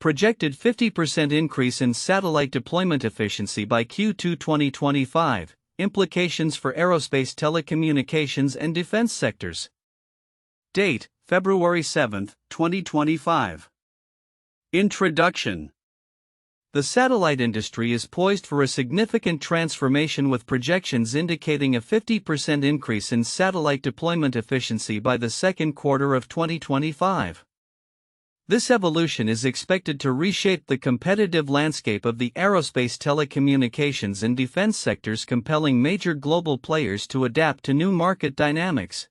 projected 50% increase in satellite deployment efficiency by Q2 2025, implications for aerospace telecommunications and defense sectors. Date, February 7, 2025. Introduction. The satellite industry is poised for a significant transformation with projections indicating a 50% increase in satellite deployment efficiency by the second quarter of 2025. This evolution is expected to reshape the competitive landscape of the aerospace telecommunications and defense sectors, compelling major global players to adapt to new market dynamics.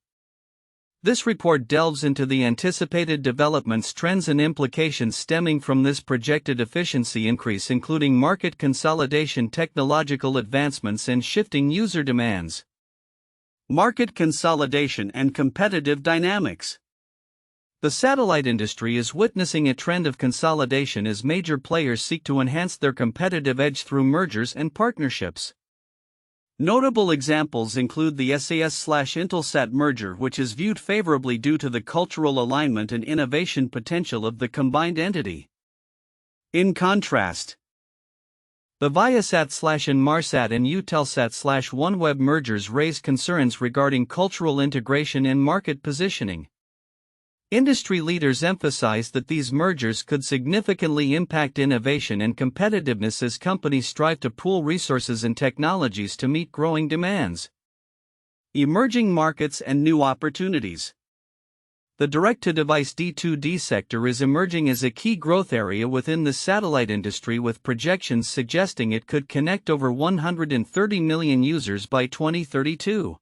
This report delves into the anticipated developments, trends, and implications stemming from this projected efficiency increase, including market consolidation, technological advancements, and shifting user demands. Market consolidation and competitive dynamics. The satellite industry is witnessing a trend of consolidation as major players seek to enhance their competitive edge through mergers and partnerships. Notable examples include the SAS/Intelsat merger, which is viewed favorably due to the cultural alignment and innovation potential of the combined entity. In contrast, the Viasat/Inmarsat and Eutelsat/OneWeb mergers raise concerns regarding cultural integration and market positioning. Industry leaders emphasize that these mergers could significantly impact innovation and competitiveness as companies strive to pool resources and technologies to meet growing demands. Emerging markets and new opportunities. The direct-to-device D2D sector is emerging as a key growth area within the satellite industry, with projections suggesting it could connect over 130 million users by 2032.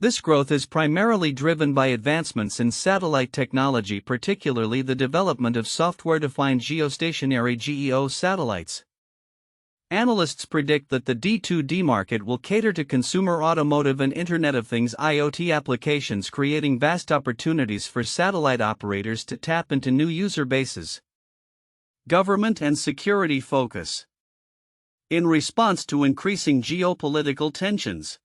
This growth is primarily driven by advancements in satellite technology, particularly the development of software-defined geostationary (GEO) satellites. Analysts predict that the D2D market will cater to consumer automotive and Internet of Things (IoT) applications, creating vast opportunities for satellite operators to tap into new user bases. Government and security focus. In response to increasing geopolitical tensions,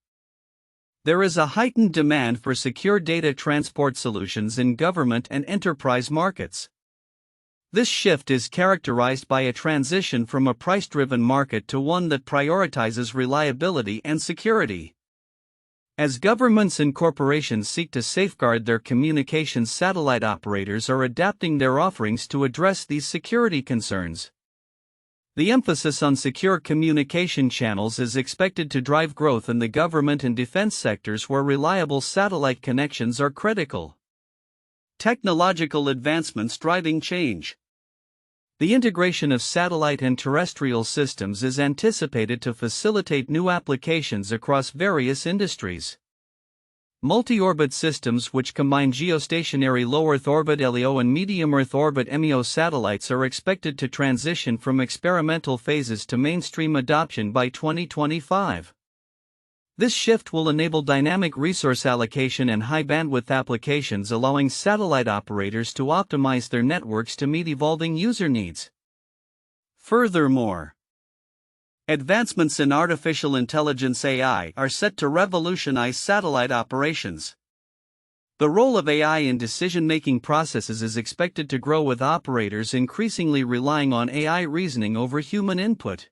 there is a heightened demand for secure data transport solutions in government and enterprise markets. This shift is characterized by a transition from a price-driven market to one that prioritizes reliability and security. As governments and corporations seek to safeguard their communications, satellite operators are adapting their offerings to address these security concerns. The emphasis on secure communication channels is expected to drive growth in the government and defense sectors, where reliable satellite connections are critical. Technological advancements driving change. The integration of satellite and terrestrial systems is anticipated to facilitate new applications across various industries. Multi-orbit systems, which combine geostationary low Earth orbit (LEO) and medium Earth orbit (MEO) satellites, are expected to transition from experimental phases to mainstream adoption by 2025. This shift will enable dynamic resource allocation and high-bandwidth applications, allowing satellite operators to optimize their networks to meet evolving user needs. Furthermore, advancements in artificial intelligence (AI) are set to revolutionize satellite operations. The role of AI in decision-making processes is expected to grow, with operators increasingly relying on AI reasoning over human input.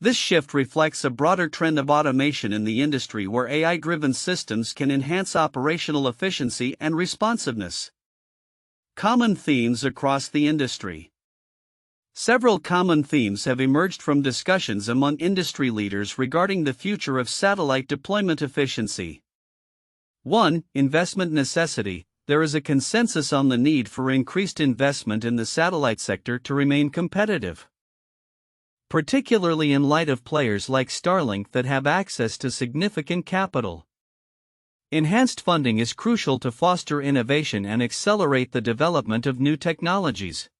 This shift reflects a broader trend of automation in the industry, where AI-driven systems can enhance operational efficiency and responsiveness. Common themes across the industry. Several common themes have emerged from discussions among industry leaders regarding the future of satellite deployment efficiency. 1. Investment necessity. There is a consensus on the need for increased investment in the satellite sector to remain competitive, particularly in light of players like Starlink that have access to significant capital. Enhanced funding is crucial to foster innovation and accelerate the development of new technologies.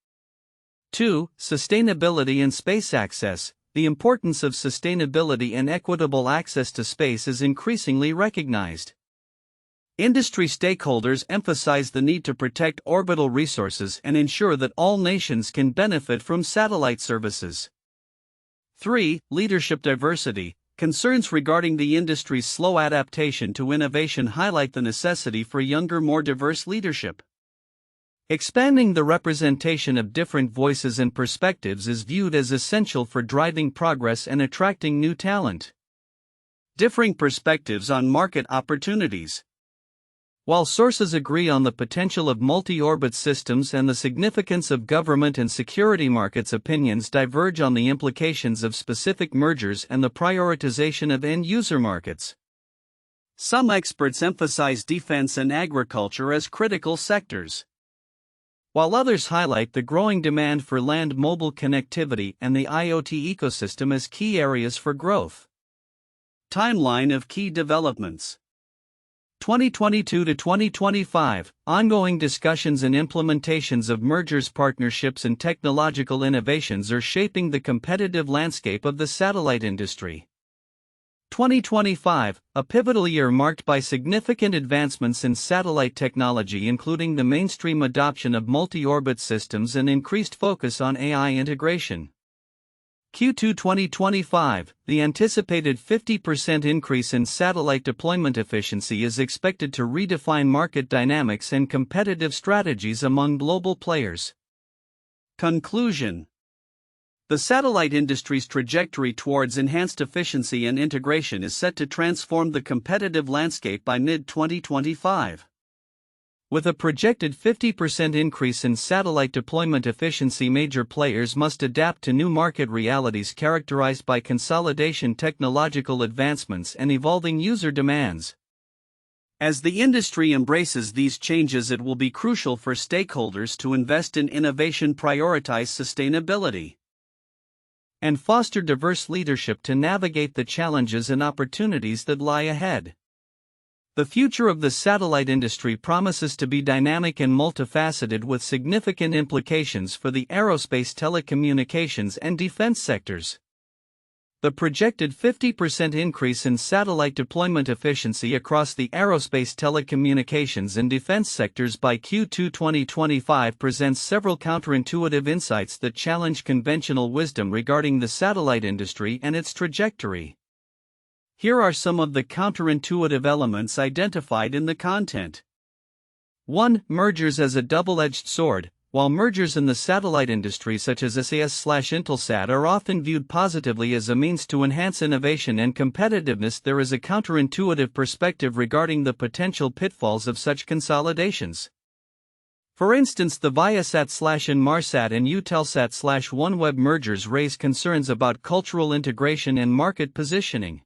2. Sustainability and space access. The importance of sustainability and equitable access to space is increasingly recognized. Industry stakeholders emphasize the need to protect orbital resources and ensure that all nations can benefit from satellite services. 3. Leadership diversity. Concerns regarding the industry's slow adaptation to innovation highlight the necessity for younger, more diverse leadership. Expanding the representation of different voices and perspectives is viewed as essential for driving progress and attracting new talent. Differing perspectives on market opportunities. While sources agree on the potential of multi-orbit systems and the significance of government and security markets, opinions diverge on the implications of specific mergers and the prioritization of end-user markets. Some experts emphasize defense and agriculture as critical sectors, while others highlight the growing demand for land mobile connectivity and the IoT ecosystem as key areas for growth. Timeline of key developments. 2022 to 2025, ongoing discussions and implementations of mergers, partnerships, and technological innovations are shaping the competitive landscape of the satellite industry. 2025, a pivotal year marked by significant advancements in satellite technology, including the mainstream adoption of multi-orbit systems and increased focus on AI integration. Q2 2025, the anticipated 50% increase in satellite deployment efficiency is expected to redefine market dynamics and competitive strategies among global players. Conclusion. The satellite industry's trajectory towards enhanced efficiency and integration is set to transform the competitive landscape by mid-2025. With a projected 50% increase in satellite deployment efficiency, major players must adapt to new market realities characterized by consolidation, technological advancements, and evolving user demands. As the industry embraces these changes, it will be crucial for stakeholders to invest in innovation, prioritize sustainability, and foster diverse leadership to navigate the challenges and opportunities that lie ahead. The future of the satellite industry promises to be dynamic and multifaceted, with significant implications for the aerospace, telecommunications, and defense sectors. The projected 50% increase in satellite deployment efficiency across the aerospace, telecommunications, and defense sectors by Q2 2025 presents several counterintuitive insights that challenge conventional wisdom regarding the satellite industry and its trajectory. Here are some of the counterintuitive elements identified in the content. 1. Mergers as a double-edged sword. While mergers in the satellite industry such as SAS/Intelsat are often viewed positively as a means to enhance innovation and competitiveness, there is a counterintuitive perspective regarding the potential pitfalls of such consolidations. For instance, the Viasat/Inmarsat and Eutelsat/OneWeb mergers raise concerns about cultural integration and market positioning.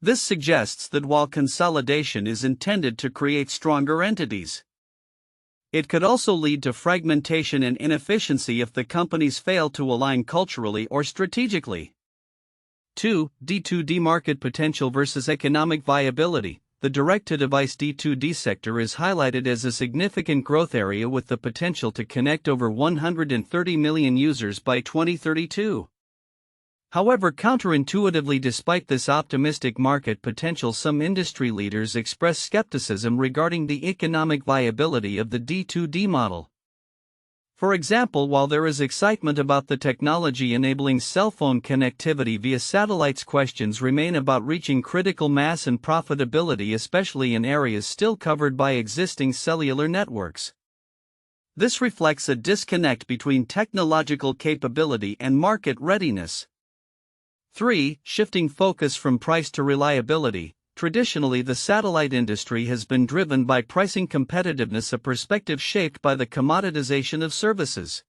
This suggests that while consolidation is intended to create stronger entities, it could also lead to fragmentation and inefficiency if the companies fail to align culturally or strategically. 2. D2D market potential versus economic viability. The direct-to-device D2D sector is highlighted as a significant growth area with the potential to connect over 130 million users by 2032. However, counterintuitively, despite this optimistic market potential, some industry leaders express skepticism regarding the economic viability of the D2D model. For example, while there is excitement about the technology enabling cell phone connectivity via satellites, questions remain about reaching critical mass and profitability, especially in areas still covered by existing cellular networks. This reflects a disconnect between technological capability and market readiness. 3. Shifting focus from price to reliability. Traditionally, the satellite industry has been driven by pricing competitiveness, a perspective shaped by the commoditization of services.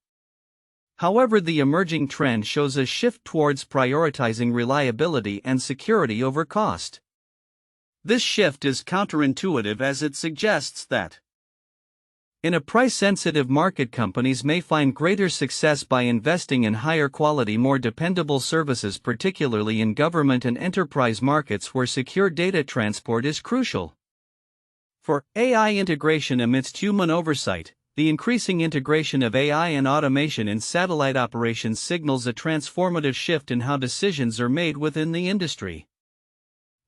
However, the emerging trend shows a shift towards prioritizing reliability and security over cost. This shift is counterintuitive as it suggests that in a price-sensitive market, companies may find greater success by investing in higher quality, more dependable services, particularly in government and enterprise markets where secure data transport is crucial. For AI integration amidst human oversight, the increasing integration of AI and automation in satellite operations signals a transformative shift in how decisions are made within the industry.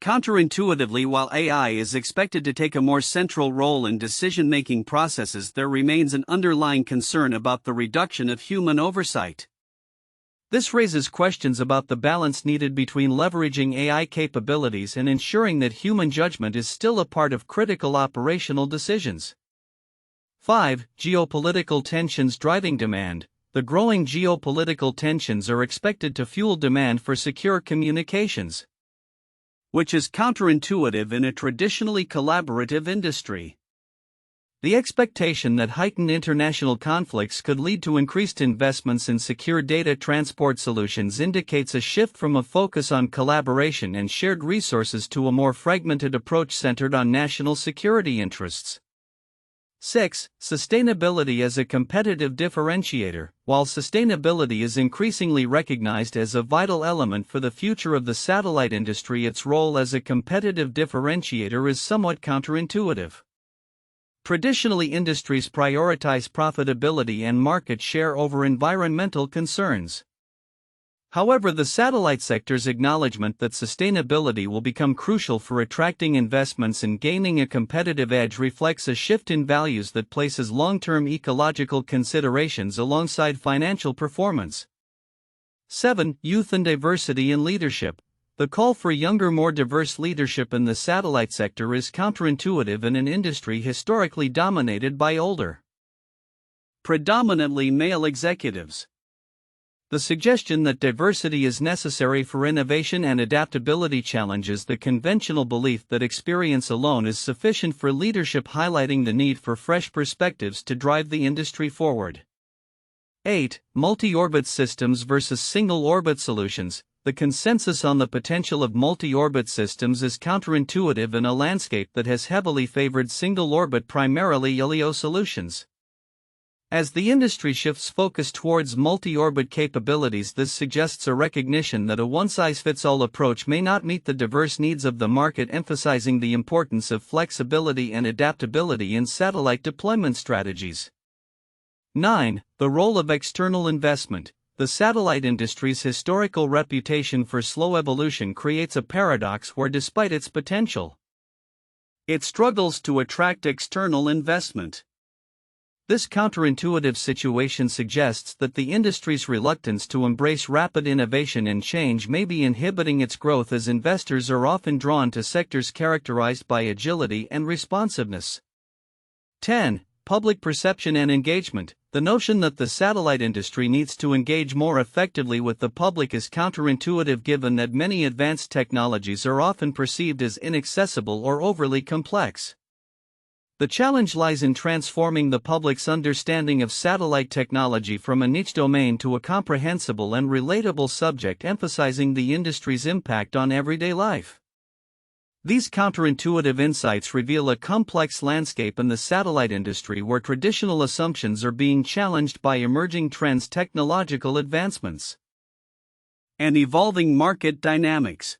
Counterintuitively, while AI is expected to take a more central role in decision-making processes, there remains an underlying concern about the reduction of human oversight. This raises questions about the balance needed between leveraging AI capabilities and ensuring that human judgment is still a part of critical operational decisions. 5. Geopolitical tensions driving demand. The growing geopolitical tensions are expected to fuel demand for secure communications, which is counterintuitive in a traditionally collaborative industry. The expectation that heightened international conflicts could lead to increased investments in secure data transport solutions indicates a shift from a focus on collaboration and shared resources to a more fragmented approach centered on national security interests. 6. Sustainability as a competitive differentiator. While sustainability is increasingly recognized as a vital element for the future of the satellite industry, its role as a competitive differentiator is somewhat counterintuitive. Traditionally, industries prioritize profitability and market share over environmental concerns. However, the satellite sector's acknowledgement that sustainability will become crucial for attracting investments and gaining a competitive edge reflects a shift in values that places long-term ecological considerations alongside financial performance. 7. Youth and diversity in leadership. The call for younger, more diverse leadership in the satellite sector is counterintuitive in an industry historically dominated by older, predominantly male executives. The suggestion that diversity is necessary for innovation and adaptability challenges the conventional belief that experience alone is sufficient for leadership, highlighting the need for fresh perspectives to drive the industry forward. 8. Multi-orbit systems versus single-orbit solutions. The consensus on the potential of multi-orbit systems is counterintuitive in a landscape that has heavily favored single-orbit, primarily LEO solutions. As the industry shifts focus towards multi-orbit capabilities, this suggests a recognition that a one-size-fits-all approach may not meet the diverse needs of the market, emphasizing the importance of flexibility and adaptability in satellite deployment strategies. 9. The role of external investment. The satellite industry's historical reputation for slow evolution creates a paradox where, despite its potential, it struggles to attract external investment. This counterintuitive situation suggests that the industry's reluctance to embrace rapid innovation and change may be inhibiting its growth, as investors are often drawn to sectors characterized by agility and responsiveness. 10. Public perception and engagement. The notion that the satellite industry needs to engage more effectively with the public is counterintuitive, given that many advanced technologies are often perceived as inaccessible or overly complex. The challenge lies in transforming the public's understanding of satellite technology from a niche domain to a comprehensible and relatable subject, emphasizing the industry's impact on everyday life. These counterintuitive insights reveal a complex landscape in the satellite industry where traditional assumptions are being challenged by emerging trends, technological advancements, and evolving market dynamics.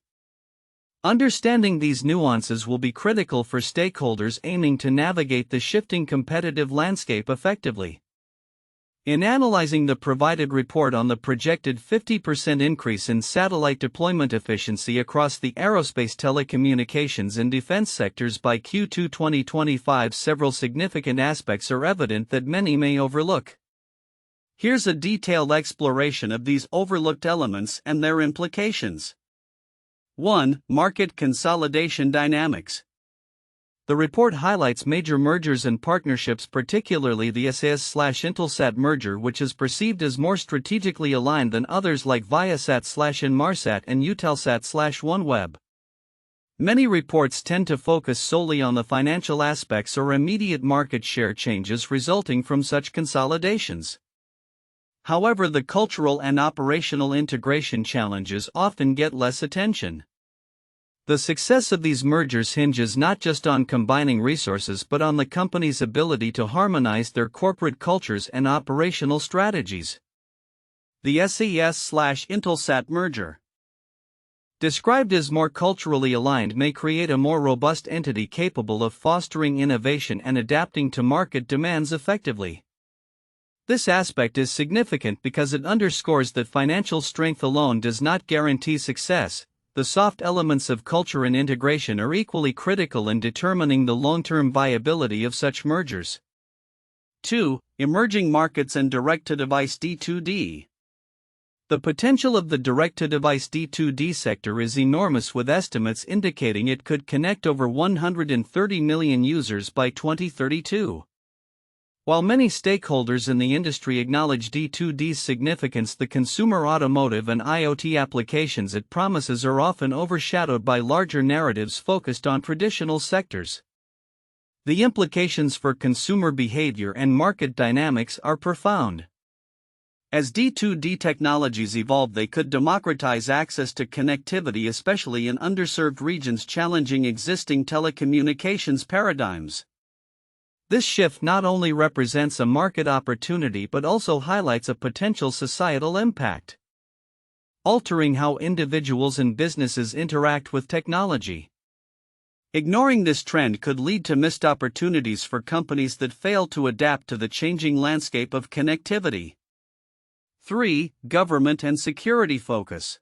Understanding these nuances will be critical for stakeholders aiming to navigate the shifting competitive landscape effectively. In analyzing the provided report on the projected 50% increase in satellite deployment efficiency across the aerospace, telecommunications, and defense sectors by Q2 2025, several significant aspects are evident that many may overlook. Here's a detailed exploration of these overlooked elements and their implications. 1. Market consolidation dynamics. The report highlights major mergers and partnerships, particularly the SAS/Intelsat merger, which is perceived as more strategically aligned than others like Viasat/Inmarsat and Eutelsat/OneWeb. Many reports tend to focus solely on the financial aspects or immediate market share changes resulting from such consolidations. However, the cultural and operational integration challenges often get less attention. The success of these mergers hinges not just on combining resources but on the company's ability to harmonize their corporate cultures and operational strategies. The SAS/Intelsat merger, described as more culturally aligned, may create a more robust entity capable of fostering innovation and adapting to market demands effectively. This aspect is significant because it underscores that financial strength alone does not guarantee success. The soft elements of culture and integration are equally critical in determining the long-term viability of such mergers. 2. Emerging markets and direct-to-device D2D. The potential of the direct-to-device D2D sector is enormous, with estimates indicating it could connect over 130 million users by 2032. While many stakeholders in the industry acknowledge D2D's significance, the consumer automotive and IoT applications it promises are often overshadowed by larger narratives focused on traditional sectors. The implications for consumer behavior and market dynamics are profound. As D2D technologies evolve, they could democratize access to connectivity, especially in underserved regions, challenging existing telecommunications paradigms. This shift not only represents a market opportunity but also highlights a potential societal impact, altering how individuals and businesses interact with technology. Ignoring this trend could lead to missed opportunities for companies that fail to adapt to the changing landscape of connectivity. 3. Government and security focus.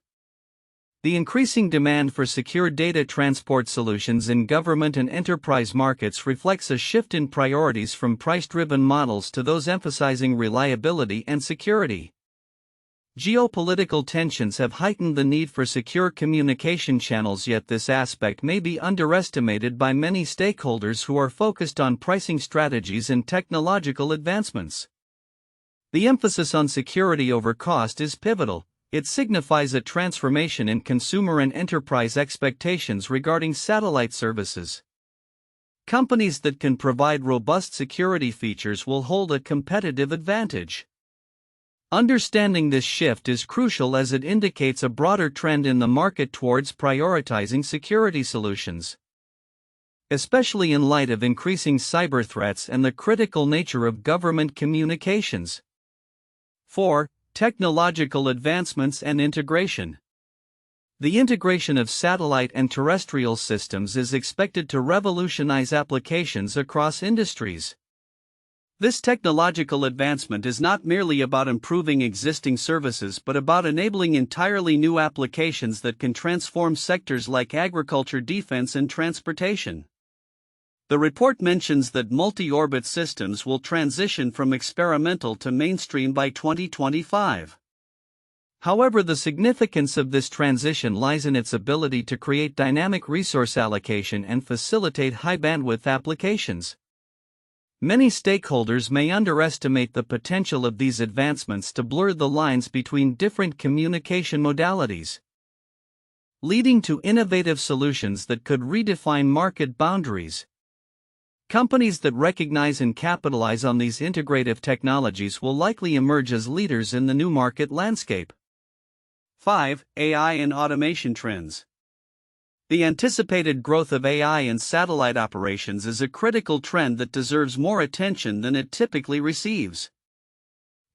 The increasing demand for secure data transport solutions in government and enterprise markets reflects a shift in priorities from price-driven models to those emphasizing reliability and security. Geopolitical tensions have heightened the need for secure communication channels, yet this aspect may be underestimated by many stakeholders who are focused on pricing strategies and technological advancements. The emphasis on security over cost is pivotal. It signifies a transformation in consumer and enterprise expectations regarding satellite services. Companies that can provide robust security features will hold a competitive advantage. Understanding this shift is crucial as it indicates a broader trend in the market towards prioritizing security solutions, especially in light of increasing cyber threats and the critical nature of government communications. 4. Technological advancements and integration. The integration of satellite and terrestrial systems is expected to revolutionize applications across industries. This technological advancement is not merely about improving existing services but about enabling entirely new applications that can transform sectors like agriculture, defense, and transportation. The report mentions that multi-orbit systems will transition from experimental to mainstream by 2025. However, the significance of this transition lies in its ability to create dynamic resource allocation and facilitate high-bandwidth applications. Many stakeholders may underestimate the potential of these advancements to blur the lines between different communication modalities, leading to innovative solutions that could redefine market boundaries. Companies that recognize and capitalize on these integrative technologies will likely emerge as leaders in the new market landscape. 5. AI and automation trends. The anticipated growth of AI in satellite operations is a critical trend that deserves more attention than it typically receives.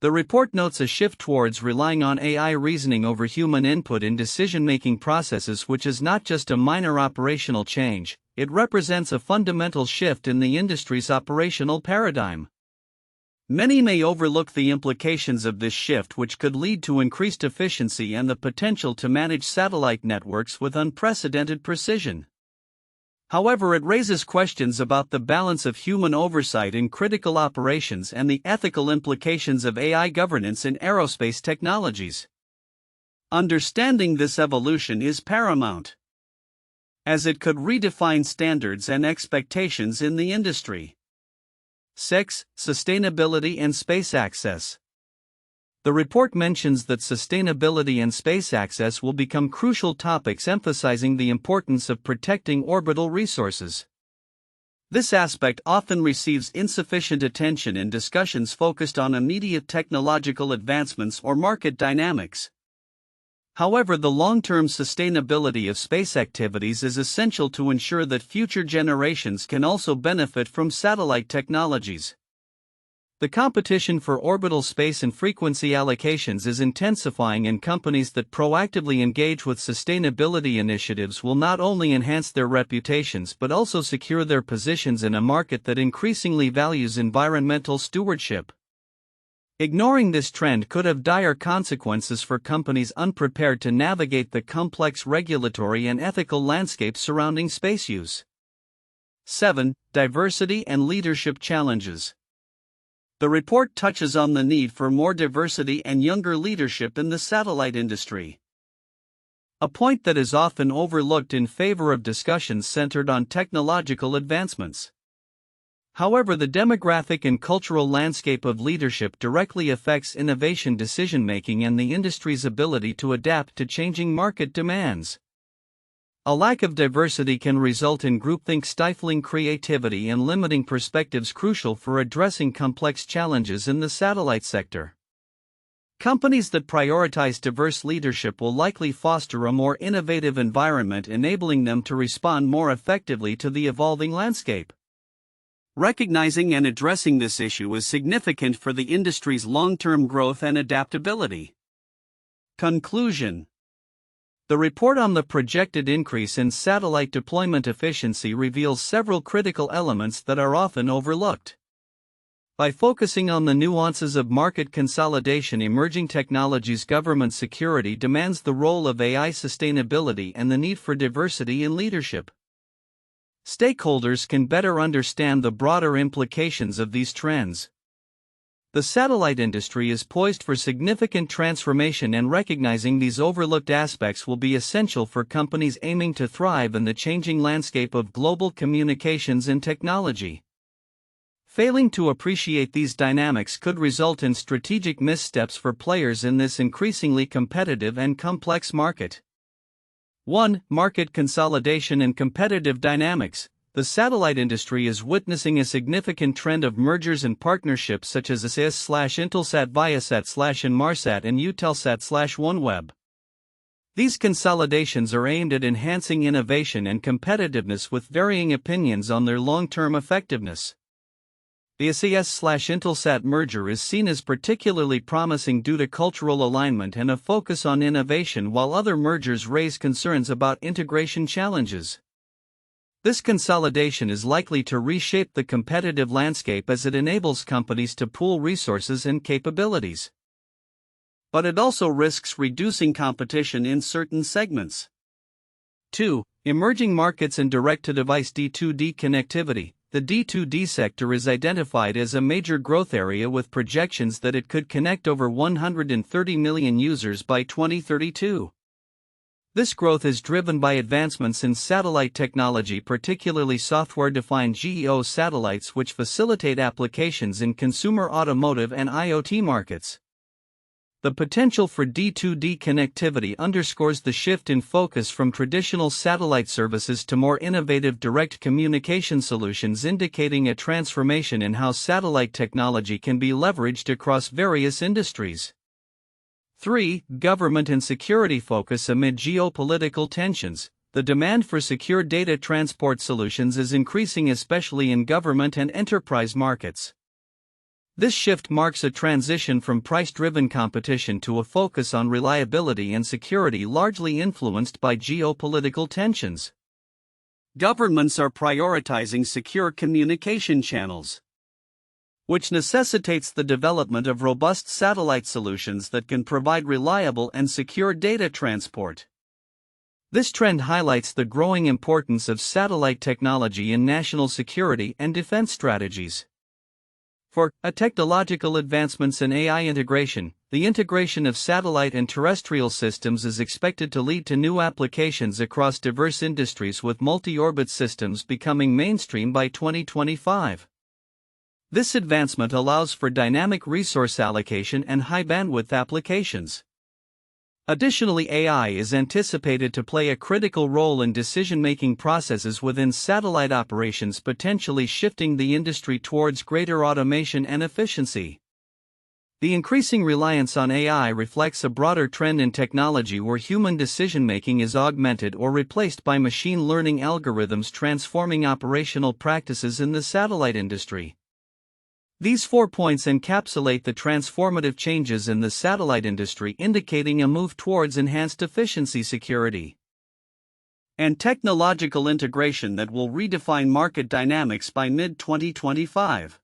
The report notes a shift towards relying on AI reasoning over human input in decision-making processes, which is not just a minor operational change, it represents a fundamental shift in the industry's operational paradigm. Many may overlook the implications of this shift, which could lead to increased efficiency and the potential to manage satellite networks with unprecedented precision. However, it raises questions about the balance of human oversight in critical operations and the ethical implications of AI governance in aerospace technologies. Understanding this evolution is paramount, as it could redefine standards and expectations in the industry. 6. Sustainability and space access. The report mentions that sustainability and space access will become crucial topics, emphasizing the importance of protecting orbital resources. This aspect often receives insufficient attention in discussions focused on immediate technological advancements or market dynamics. However, the long-term sustainability of space activities is essential to ensure that future generations can also benefit from satellite technologies. The competition for orbital space and frequency allocations is intensifying, and companies that proactively engage with sustainability initiatives will not only enhance their reputations but also secure their positions in a market that increasingly values environmental stewardship. Ignoring this trend could have dire consequences for companies unprepared to navigate the complex regulatory and ethical landscape surrounding space use. 7. Diversity and leadership challenges. The report touches on the need for more diversity and younger leadership in the satellite industry, a point that is often overlooked in favor of discussions centered on technological advancements. However, the demographic and cultural landscape of leadership directly affects innovation decision-making and the industry's ability to adapt to changing market demands. A lack of diversity can result in groupthink, stifling creativity and limiting perspectives crucial for addressing complex challenges in the satellite sector. Companies that prioritize diverse leadership will likely foster a more innovative environment, enabling them to respond more effectively to the evolving landscape. Recognizing and addressing this issue is significant for the industry's long-term growth and adaptability. Conclusion. The report on the projected increase in satellite deployment efficiency reveals several critical elements that are often overlooked. By focusing on the nuances of market consolidation, emerging technologies, government security demands, the role of AI, sustainability, and the need for diversity in leadership, stakeholders can better understand the broader implications of these trends. The satellite industry is poised for significant transformation, and recognizing these overlooked aspects will be essential for companies aiming to thrive in the changing landscape of global communications and technology. Failing to appreciate these dynamics could result in strategic missteps for players in this increasingly competitive and complex market. 1. Market consolidation and competitive dynamics. The satellite industry is witnessing a significant trend of mergers and partnerships such as SAS/Intelsat, Viasat/Inmarsat and Eutelsat/OneWeb. These consolidations are aimed at enhancing innovation and competitiveness, with varying opinions on their long-term effectiveness. The SAS/Intelsat merger is seen as particularly promising due to cultural alignment and a focus on innovation, while other mergers raise concerns about integration challenges. This consolidation is likely to reshape the competitive landscape as it enables companies to pool resources and capabilities. But it also risks reducing competition in certain segments. 2. Emerging markets and direct-to-device D2D connectivity. The D2D sector is identified as a major growth area, with projections that it could connect over 130 million users by 2032. This growth is driven by advancements in satellite technology, particularly software-defined GEO satellites, which facilitate applications in consumer, automotive, and IoT markets. The potential for D2D connectivity underscores the shift in focus from traditional satellite services to more innovative direct communication solutions, indicating a transformation in how satellite technology can be leveraged across various industries. 3. Government and security focus. Amid geopolitical tensions, the demand for secure data transport solutions is increasing, especially in government and enterprise markets. This shift marks a transition from price-driven competition to a focus on reliability and security, largely influenced by geopolitical tensions. Governments are prioritizing secure communication channels, which necessitates the development of robust satellite solutions that can provide reliable and secure data transport. This trend highlights the growing importance of satellite technology in national security and defense strategies. 4. Technological advancements and AI integration. The integration of satellite and terrestrial systems is expected to lead to new applications across diverse industries, with multi-orbit systems becoming mainstream by 2025. This advancement allows for dynamic resource allocation and high-bandwidth applications. Additionally, AI is anticipated to play a critical role in decision-making processes within satellite operations, potentially shifting the industry towards greater automation and efficiency. The increasing reliance on AI reflects a broader trend in technology where human decision-making is augmented or replaced by machine learning algorithms, transforming operational practices in the satellite industry. These 4 points encapsulate the transformative changes in the satellite industry, indicating a move towards enhanced efficiency, security, and technological integration that will redefine market dynamics by mid-2025.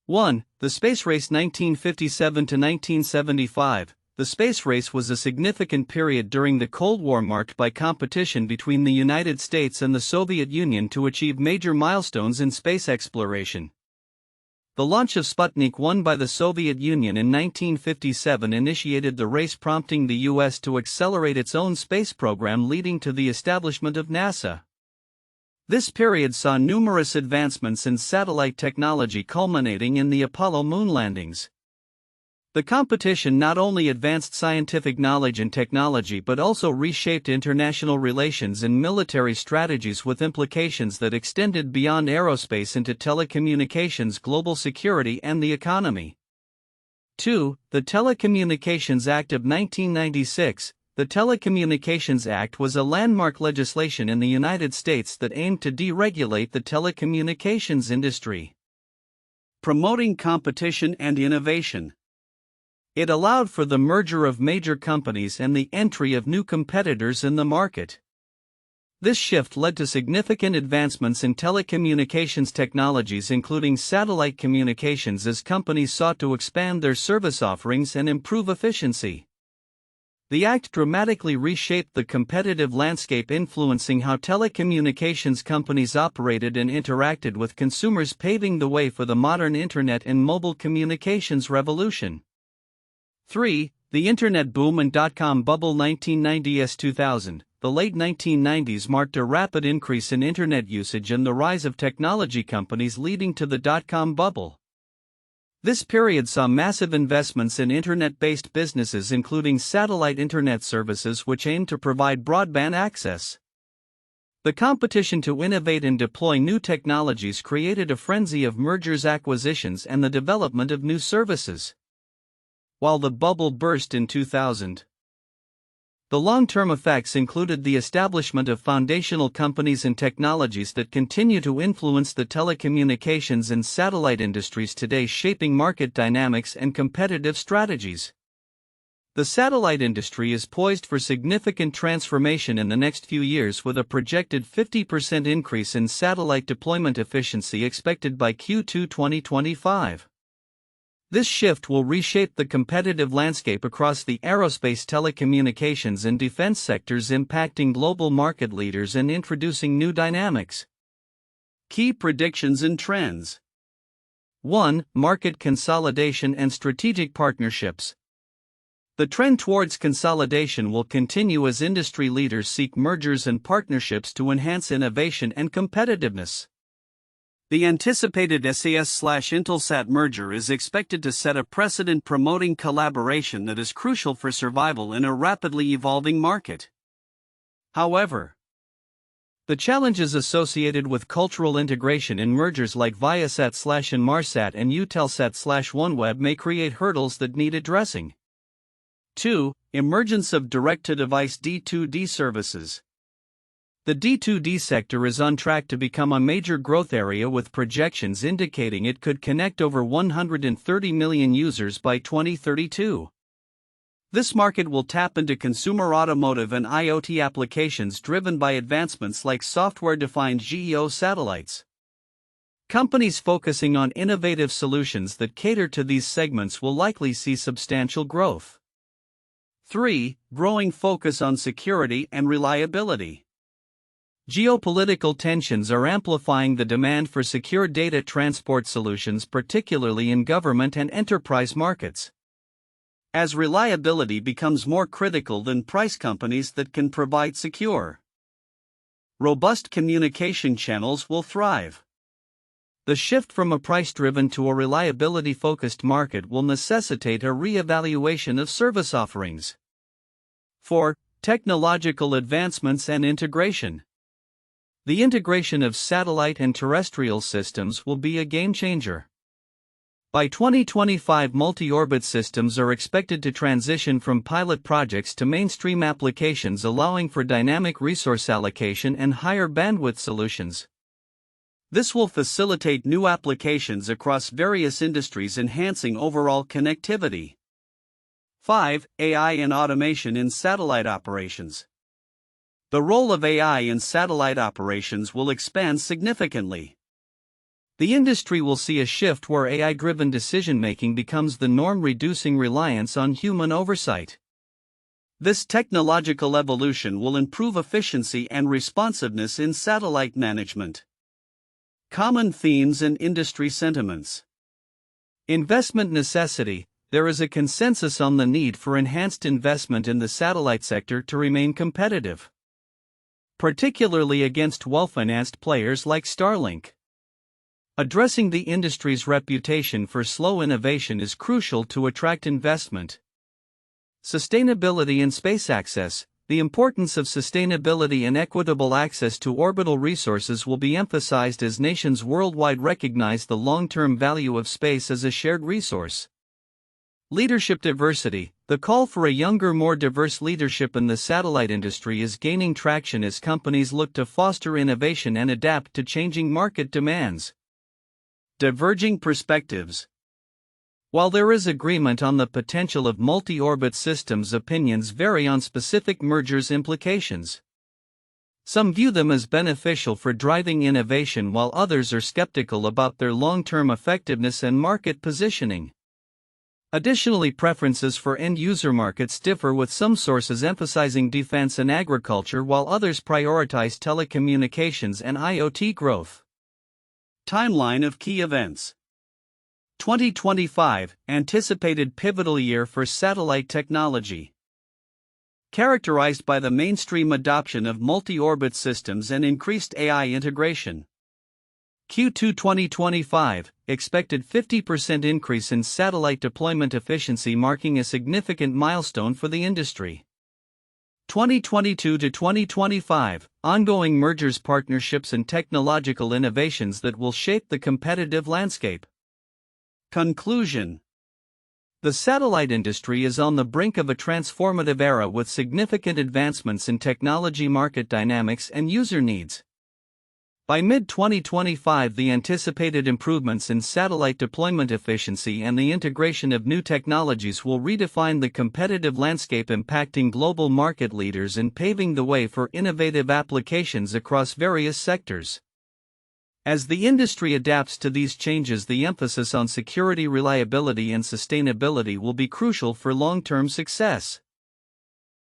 1. The Space Race 1957 to 1975. The space race was a significant period during the Cold War, marked by competition between the United States and the Soviet Union to achieve major milestones in space exploration. The launch of Sputnik 1 by the Soviet Union in 1957 initiated the race, prompting the U.S. to accelerate its own space program, leading to the establishment of NASA. This period saw numerous advancements in satellite technology culminating in the Apollo moon landings. The competition not only advanced scientific knowledge and technology but also reshaped international relations and military strategies with implications that extended beyond aerospace into telecommunications, global security, and the economy. 2. The Telecommunications Act of 1996. The Telecommunications Act was a landmark legislation in the United States that aimed to deregulate the telecommunications industry, promoting competition and innovation. It allowed for the merger of major companies and the entry of new competitors in the market. This shift led to significant advancements in telecommunications technologies, including satellite communications, as companies sought to expand their service offerings and improve efficiency. The Act dramatically reshaped the competitive landscape, influencing how telecommunications companies operated and interacted with consumers, paving the way for the modern Internet and mobile communications revolution. 3. The Internet boom and dot-com bubble. 1990s-2000. The late 1990s marked a rapid increase in Internet usage and the rise of technology companies, leading to the dot-com bubble. This period saw massive investments in Internet-based businesses, including satellite Internet services which aimed to provide broadband access. The competition to innovate and deploy new technologies created a frenzy of mergers, acquisitions, and the development of new services. While the bubble burst in 2000, the long-term effects included the establishment of foundational companies and technologies that continue to influence the telecommunications and satellite industries today, shaping market dynamics and competitive strategies. The satellite industry is poised for significant transformation in the next few years, with a projected 50% increase in satellite deployment efficiency expected by Q2 2025. This shift will reshape the competitive landscape across the aerospace, telecommunications, and defense sectors, impacting global market leaders and introducing new dynamics. Key predictions and trends. 1. Market consolidation and strategic partnerships. The trend towards consolidation will continue as industry leaders seek mergers and partnerships to enhance innovation and competitiveness. The anticipated SAS/Intelsat merger is expected to set a precedent, promoting collaboration that is crucial for survival in a rapidly evolving market. However, the challenges associated with cultural integration in mergers like Viasat/Inmarsat and Eutelsat/OneWeb may create hurdles that need addressing. 2. Emergence of direct-to-device D2D services. The D2D sector is on track to become a major growth area, with projections indicating it could connect over 130 million users by 2032. This market will tap into consumer automotive and IoT applications driven by advancements like software-defined GEO satellites. Companies focusing on innovative solutions that cater to these segments will likely see substantial growth. 3. Growing focus on security and reliability. Geopolitical tensions are amplifying the demand for secure data transport solutions, particularly in government and enterprise markets. As reliability becomes more critical than price, companies that can provide secure, robust communication channels will thrive. The shift from a price-driven to a reliability-focused market will necessitate a re-evaluation of service offerings. 4. Technological advancements and integration. The integration of satellite and terrestrial systems will be a game-changer. By 2025, multi-orbit systems are expected to transition from pilot projects to mainstream applications, allowing for dynamic resource allocation and higher bandwidth solutions. This will facilitate new applications across various industries, enhancing overall connectivity. 5. AI and automation in satellite operations. The role of AI in satellite operations will expand significantly. The industry will see a shift where AI-driven decision-making becomes the norm, reducing reliance on human oversight. This technological evolution will improve efficiency and responsiveness in satellite management. Common themes and industry sentiments. Investment necessity. There is a consensus on the need for enhanced investment in the satellite sector to remain competitive. particularly against well-financed players like Starlink. Addressing the industry's reputation for slow innovation is crucial to attract investment. Sustainability in space access. The importance of sustainability and equitable access to orbital resources will be emphasized as nations worldwide recognize the long-term value of space as a shared resource. Leadership diversity. The call for a younger, more diverse leadership in the satellite industry is gaining traction as companies look to foster innovation and adapt to changing market demands. Diverging perspectives. While there is agreement on the potential of multi-orbit systems, opinions vary on specific mergers' implications. Some view them as beneficial for driving innovation, while others are skeptical about their long-term effectiveness and market positioning. Additionally, preferences for end-user markets differ, with some sources emphasizing defense and agriculture while others prioritize telecommunications and IoT growth. Timeline of key events. 2025, anticipated pivotal year for satellite technology. Characterized by the mainstream adoption of multi-orbit systems and increased AI integration. Q2 2025, expected 50% increase in satellite deployment efficiency, marking a significant milestone for the industry. 2022 to 2025, ongoing mergers, partnerships, and technological innovations that will shape the competitive landscape. Conclusion. The satellite industry is on the brink of a transformative era with significant advancements in technology, market dynamics, and user needs. By mid-2025, the anticipated improvements in satellite deployment efficiency and the integration of new technologies will redefine the competitive landscape, impacting global market leaders and paving the way for innovative applications across various sectors. As the industry adapts to these changes, the emphasis on security, reliability, and sustainability will be crucial for long-term success.